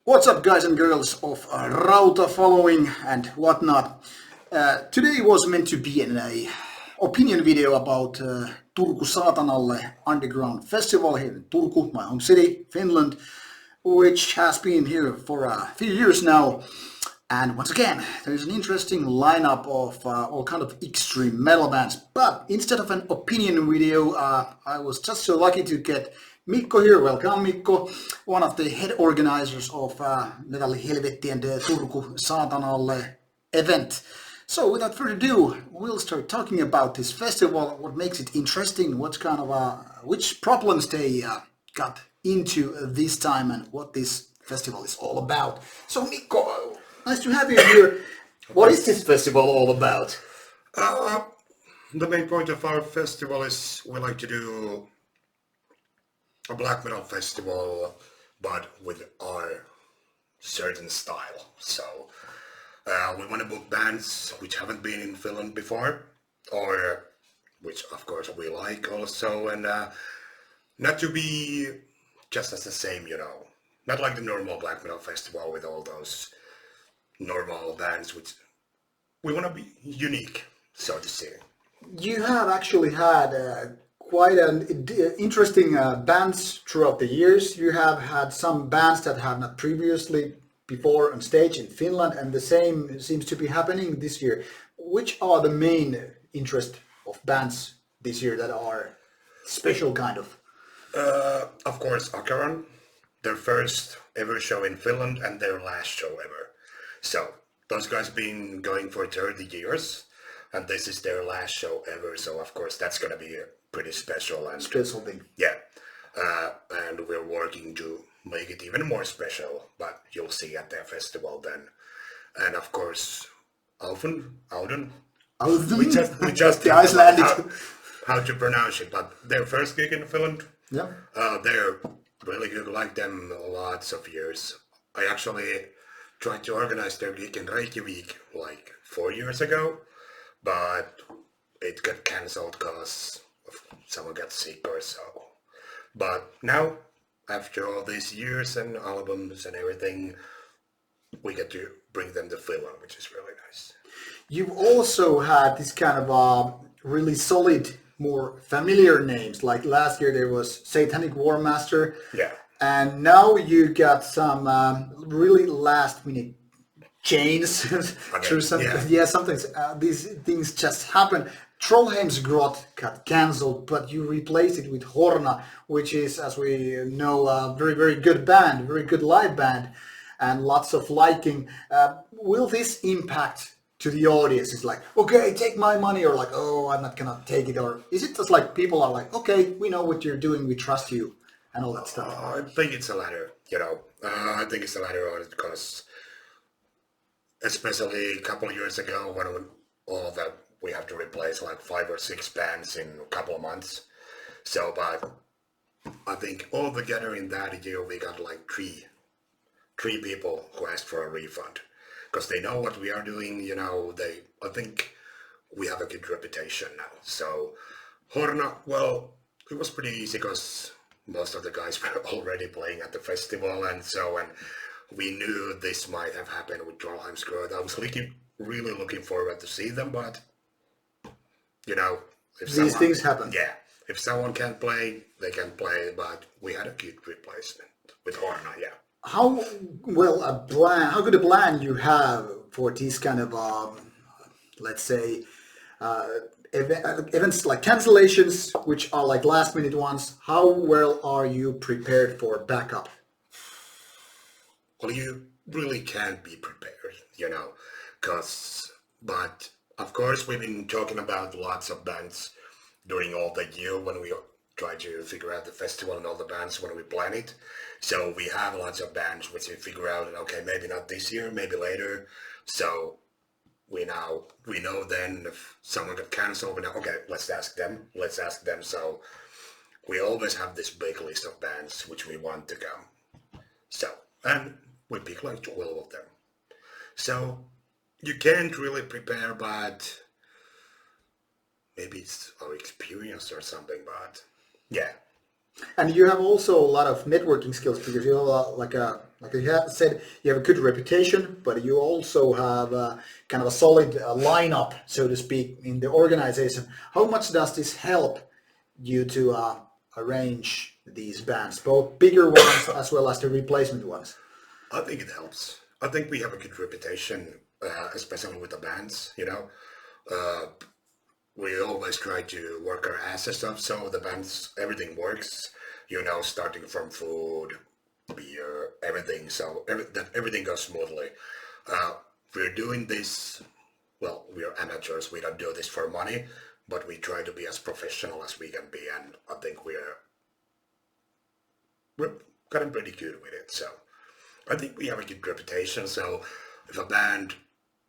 What's up, guys and girls of Rauta following and whatnot? Today was meant to be an opinion video about Turku Saatanalle underground festival here in Turku, my home city, Finland, which has been here for a few years now. And once again, there's an interesting lineup of all kind of extreme metal bands. But instead of an opinion video, I was just so lucky to get Mikko here. Welcome, Mikko, one of the head organizers of Metalli Helvettien Turku Saatanalle event. So without further ado, we'll start talking about this festival, what makes it interesting, what kind of which problems they got into this time, and what this festival is all about. So Mikko, nice to have you here. What is this festival all about? The main point of our festival is we like to do a black metal festival, but with our certain style. So we want to book bands which haven't been in Finland before, or which of course we like also, and not to be just as the same, not like the normal black metal festival with all those normal bands, which we want to be unique, so to say. You have actually had quite an interesting bands throughout the years. You have had some bands that have not previously before on stage in Finland, and the same seems to be happening this year. Which are the main interest of bands this year that are special kind of? Of course, Akaran, their first ever show in Finland and their last show ever. So those guys been going for 30 years, and this is their last show ever. So of course that's gonna be pretty special and special thing. Yeah, and we're working to make it even more special. But you'll see at the festival then. And of course, Auden. We just the Icelandic. How to pronounce it, but their first gig in Finland. Yeah. They're really good. Like them lots of years. I actually tried to organize their gig in Reykjavik like 4 years ago, but it got cancelled because someone got sick or so. But now, after all these years and albums and everything, we get to bring them to Finland, which is really nice. You've also had this kind of really solid, more familiar names. Like last year there was Satanic War Master. Yeah. And now you got some really last minute change through some, sometimes these things just happen. Trollheim's Grot got cancelled, but you replaced it with Horna, which is, as we know, a very, very good band, very good live band, and lots of liking. Will this impact to the audience? It's like, okay, take my money, or like, oh, I'm not gonna take it, or is it just like people are like, okay, we know what you're doing, we trust you, and all that stuff? I think it's the latter, I think it's the latter on it because especially a couple of years ago when all of that we have to replace like 5 or 6 bands in a couple of months. So, but I think all together in that year we got like three people who asked for a refund because they know what we are doing. I think we have a good reputation now. So Horna, well, it was pretty easy because most of the guys were already playing at the festival, and we knew this might have happened with Trollheim's Growth. I was really looking forward to see them, but if these things happen. Yeah, if someone can't play, they can play, but we had a good replacement with Horna, yeah. How good a plan you have for these kind of, let's say, events like cancellations, which are like last minute ones? How well are you prepared for backup? Well, you really can't be prepared, but of course we've been talking about lots of bands during all the year when we try to figure out the festival and all the bands when we plan it. So we have lots of bands which we figure out, okay, maybe not this year, maybe later. So we know then if someone got cancelled, we know, okay, let's ask them. So we always have this big list of bands which we want to come. So, and we pick like 12 of them. So you can't really prepare, but maybe it's our experience or something, but yeah. And you have also a lot of networking skills because you have like Like you said, you have a good reputation, but you also have kind of a solid lineup, so to speak, in the organization. How much does this help you to arrange these bands, both bigger ones as well as the replacement ones? I think it helps. I think we have a good reputation, especially with the bands, you know. Uh, we always try to work our asses off so the bands, everything works, you know, starting from food, beer, everything, so that everything goes smoothly. Uh, we're doing this, well, we're amateurs, we don't do this for money, but we try to be as professional as we can be, and I think we're getting pretty good with it, so I think we have a good reputation, so if a band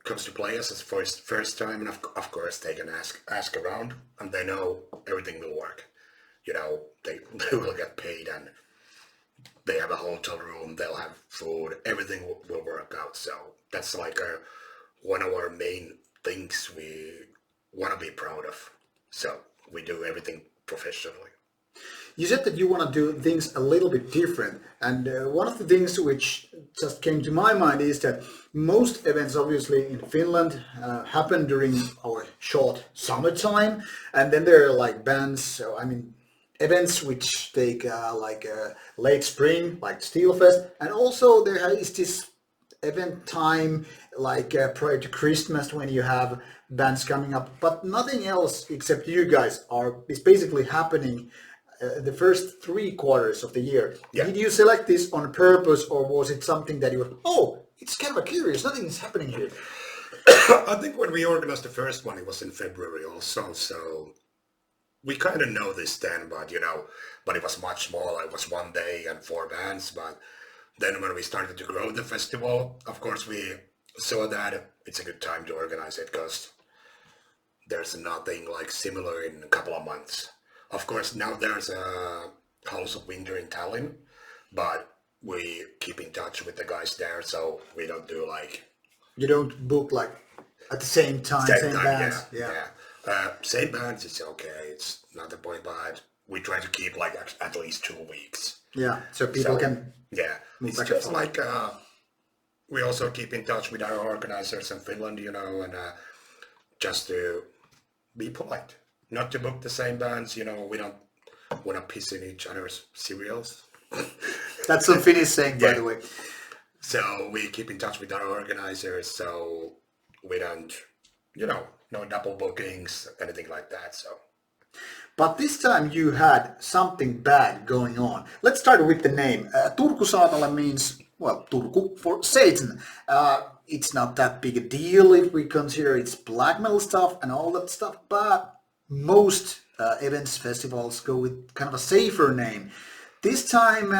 comes to play us as first time, and of course they can ask around, and they know everything will work. You know, they will get paid, and they have a hotel room, they'll have food, everything will work out. So that's like one of our main things we want to be proud of. So we do everything professionally. You said that you want to do things a little bit different, and one of the things which just came to my mind is that most events, obviously in Finland, happen during our short summertime, and then there are like bands. So I mean, events which take late spring, like Steelfest, and also there is this event time like prior to Christmas when you have bands coming up, but nothing else except you guys is basically happening the first 3 quarters of the year. Yeah. Did you select this on purpose, or was it something that you were, it's kind of curious, nothing is happening here? I think when we organized the first one, it was in February also, so we kind of know this then, but you know, but it was much smaller. It was 1 day and 4 bands, but then when we started to grow the festival, of course we saw that it's a good time to organize it because there's nothing like similar in a couple of months. Of course, now there's a House of Winter in Tallinn, but we keep in touch with the guys there, so we don't do like... You don't book like at the same time, same bands? Yeah. Same bands, it's okay, it's not the point, but we try to keep like at least 2 weeks. Yeah, so people can... Yeah, it's just like... we also keep in touch with our organizers in Finland, you know, and just to be polite. Not to book the same bands, you know, we don't want to piss in each other's cereals. That's some Finnish saying, by the way. So we keep in touch with our organizers, so we don't, you know, no double bookings, anything like that, so. But this time you had something bad going on. Let's start with the name. Turku Saatanalle means, well, Turku for Satan. It's not that big a deal if we consider it's black metal stuff and all that stuff, but most events, festivals go with kind of a safer name. This time,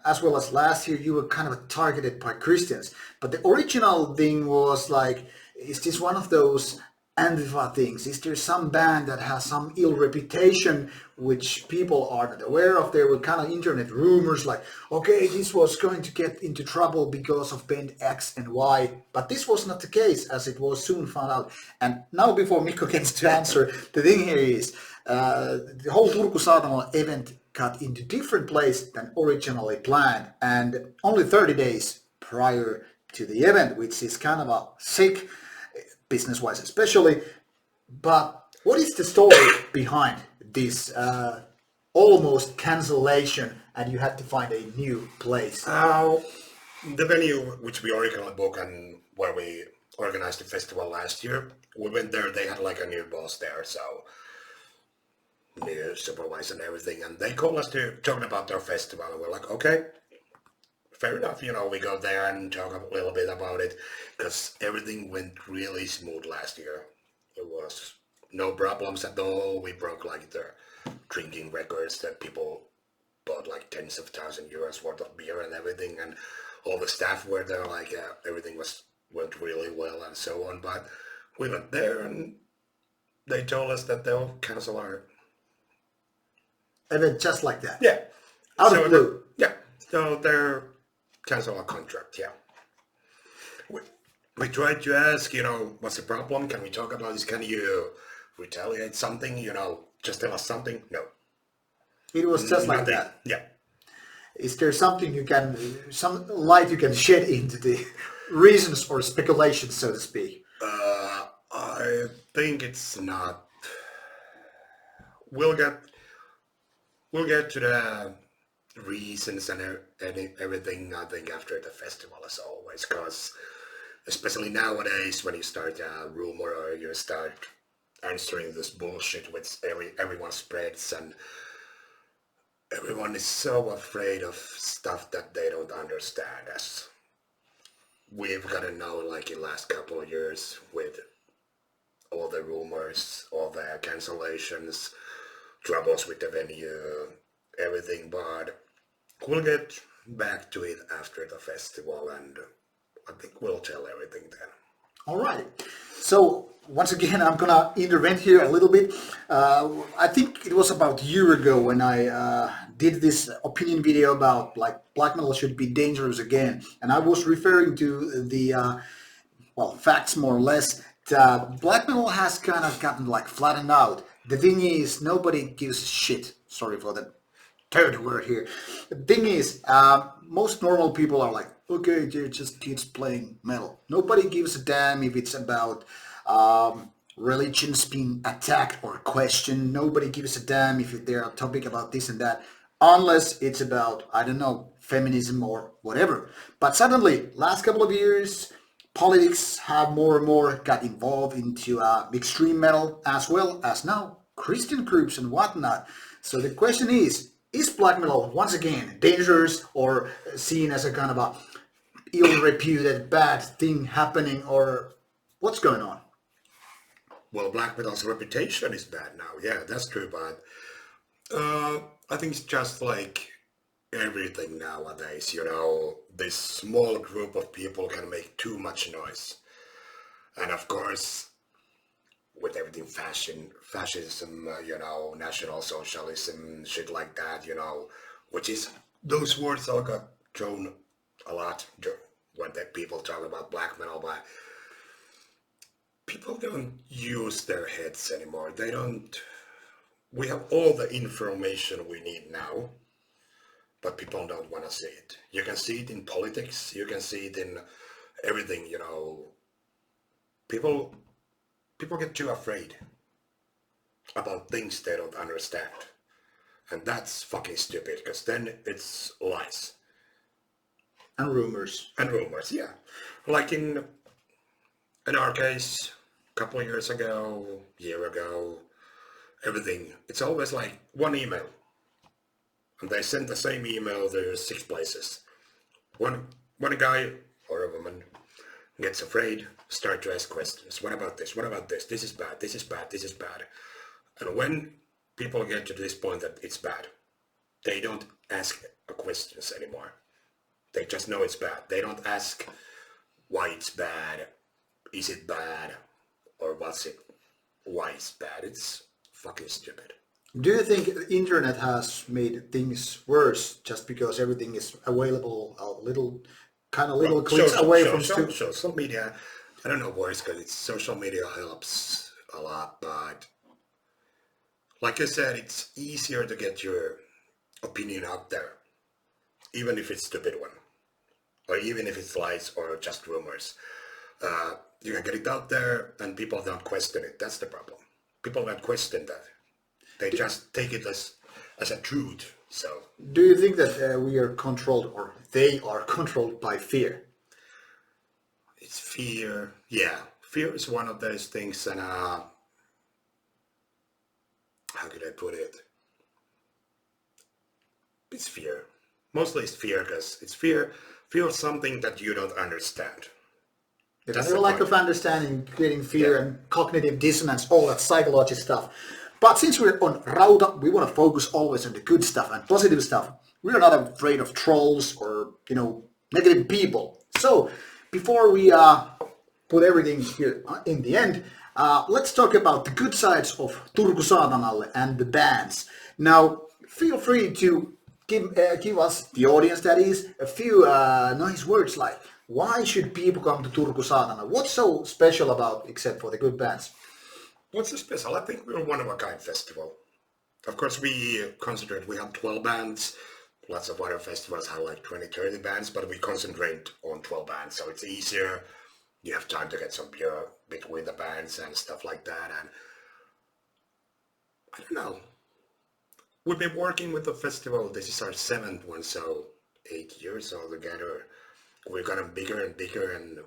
as well as last year, you were kind of targeted by Christians. But the original thing was like, is this one of those Antifa things? Is there some band that has some ill reputation which people are not aware of? There were kind of internet rumors like, okay, this was going to get into trouble because of band X and Y. But this was not the case, as it was soon found out. And now before Mikko gets to answer, the thing here is, the whole Turku Saatanalle event got into different place than originally planned, and only 30 days prior to the event, which is kind of a sick, business-wise especially. But what is the story behind this almost cancellation, and you had to find a new place? The venue which we originally booked and where we organized the festival last year, we went there, they had like a new boss there, so new supervisor and everything, and they called us to talk about their festival, and we're like, okay, fair enough, you know, we go there and talk a little bit about it, because everything went really smooth last year. It was no problems at all. We broke like the drinking records that people bought like tens of thousands euros worth of beer and everything, and all the staff were there, like everything went really well and so on. But we went there and they told us that they'll cancel our event just like that. Yeah. Out of the blue. Yeah. So they're cancel our contract. Yeah. We tried to ask, you know, what's the problem? Can we talk about this? Can you retaliate something? You know, just tell us something. No. It was just like that. Yeah. Is there something some light you can shed into the reasons or speculations, so to speak? I think it's not. We'll get we'll get to the reasons and everything. I think after the festival, as always, because especially nowadays when you start a rumor or you start answering this bullshit which everyone spreads, and everyone is so afraid of stuff that they don't understand, as we've got to know, like in last couple of years with all the rumors, all the cancellations, troubles with the venue, everything. But we'll get back to it after the festival, and I think we'll tell everything then. All right. So once again, I'm gonna intervene here a little bit. I think it was about a year ago when I did this opinion video about like black metal should be dangerous again, and I was referring to the facts more or less. Black metal has kind of gotten like flattened out. The thing is, nobody gives a shit. Sorry for the third word here. The thing is, most normal people are like, okay, they're just kids playing metal. Nobody gives a damn if it's about religions being attacked or questioned. Nobody gives a damn if they're a topic about this and that, unless it's about, I don't know, feminism or whatever. But suddenly, last couple of years, politics have more and more got involved into extreme metal, as well as now Christian groups and whatnot. So the question is black metal once again dangerous or seen as a kind of a ill-reputed bad thing happening, or what's going on? Well, black metal's reputation is bad now. Yeah, that's true, but I think it's just like everything nowadays, this small group of people can make too much noise. And of course, with everything fascism, national socialism, shit like that, which is, those words all got thrown a lot when people talk about black metal, but people don't use their heads anymore. We have all the information we need now, but people don't want to see it. You can see it in politics, you can see it in everything, People get too afraid about things they don't understand. And that's fucking stupid, because then it's lies. And rumors. And rumors, yeah. Like in our case, a couple of years ago, year ago, everything, it's always like one email. And they send the same email to 6 places. One guy or a woman gets afraid, start to ask questions. What about this? What about this? This is bad, this is bad, this is bad. And when people get to this point that it's bad, they don't ask questions anymore. They just know it's bad. They don't ask why it's bad, is it bad, or why it's bad. It's fucking stupid. Do you think the internet has made things worse just because everything is available a little clicks away from social media? I don't know worse, because social media helps a lot, but like I said, it's easier to get your opinion out there, even if it's a stupid one, or even if it's lies or just rumors. You can get it out there and people don't question it. That's the problem. People don't question that. They just take it as a truth. So, do you think that we are controlled, or they are controlled by fear? It's fear. Yeah, fear is one of those things, and how could I put it? It's fear. Mostly it's fear, because it's fear of something that you don't understand. There's a lack of understanding, creating fear and cognitive dissonance, all that psychology stuff. But since we're on Rauta, we want to focus always on the good stuff and positive stuff. We're not afraid of trolls or, negative people. So, before we put everything here in the end, let's talk about the good sides of Turku Saatanalle and the bands. Now, feel free to give us, the audience that is, a few nice words like, why should people come to Turku Saatanalle? What's so special about, except for the good bands? What's so special? I think we're one of a kind festival. Of course, we considered we have 12 bands. Lots of other festivals have like 20, 30 bands, but we concentrate on 12 bands, so it's easier. You have time to get some beer between the bands and stuff like that, and I don't know. We've been working with the festival, this is our 7th one, so 8 years altogether. We're getting bigger and bigger, and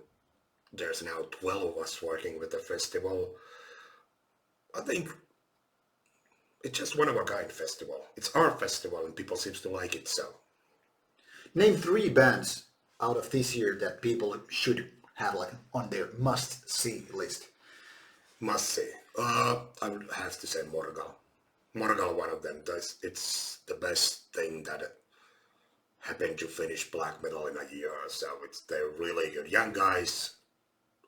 there's now 12 of us working with the festival. I think it's just one of a kind festival. It's our festival and people seem to like it, so. Name 3 bands out of this year that people should have like on their must-see list. Must see. I would have to say Morgal. Morgal, one of them. It's the best thing that happened to Finnish black metal in a year or so. They're really good. Young guys.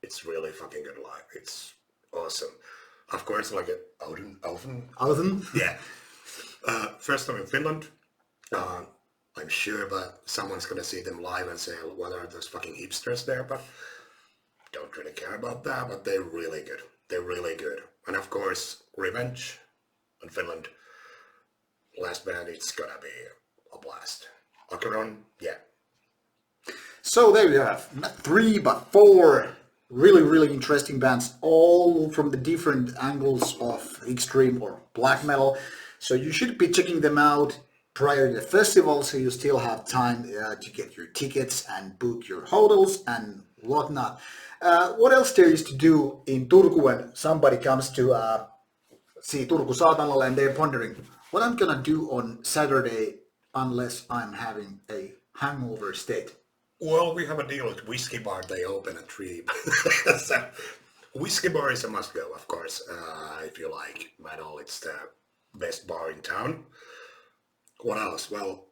It's really fucking good live. It's awesome. Of course, like Alvin. Yeah. First time in Finland. I'm sure, but someone's gonna see them live and say, what are those fucking hipsters there? But don't really care about that, but they're really good. They're really good. And of course, Revenge in Finland. Last band, it's gonna be a blast. Acheron, yeah. So there you have, not 3 but 4 really interesting bands, all from the different angles of extreme or black metal. So you should be checking them out prior to the festival, so you still have time to get your tickets and book your hotels and whatnot. What else there is to do in Turku when somebody comes to see Turku Saatanalle and they're pondering what I'm gonna do on Saturday unless I'm having a hangover state? Well, we have a deal with Whiskey Bar. They open at 3. So, Whiskey Bar is a must-go, of course. If you like metal, it's the best bar in town. What else? Well,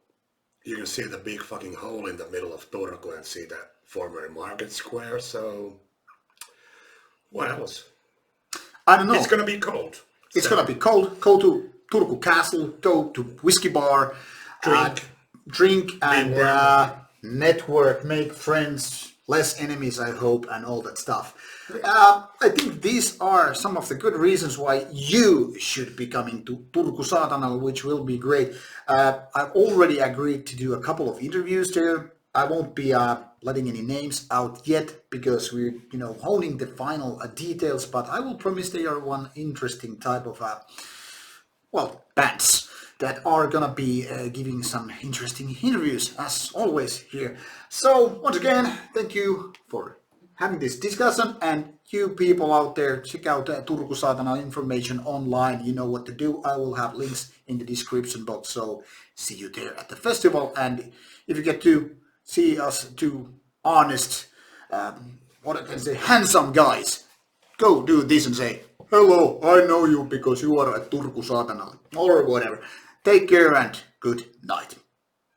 you can see the big fucking hole in the middle of Turku and see the former market square, so what else? I don't know. It's gonna be cold. It's gonna be cold. Go to Turku Castle, go to Whiskey Bar, drink and network, make friends, less enemies, I hope, and all that stuff. I think these are some of the good reasons why you should be coming to Turku Saatanalle, which will be great. I've already agreed to do a couple of interviews there. I won't be letting any names out yet because we're, honing the final details, but I will promise they are one interesting type of, bands that are gonna be giving some interesting interviews, as always here. So, once again, thank you for having this discussion, and you people out there, check out Turku Saatanalle information online. You know what to do. I will have links in the description box, so see you there at the festival. And if you get to see us two honest, handsome guys, go do this and say, hello, I know you because you are at Turku Saatanalle, or whatever. Take care and good night.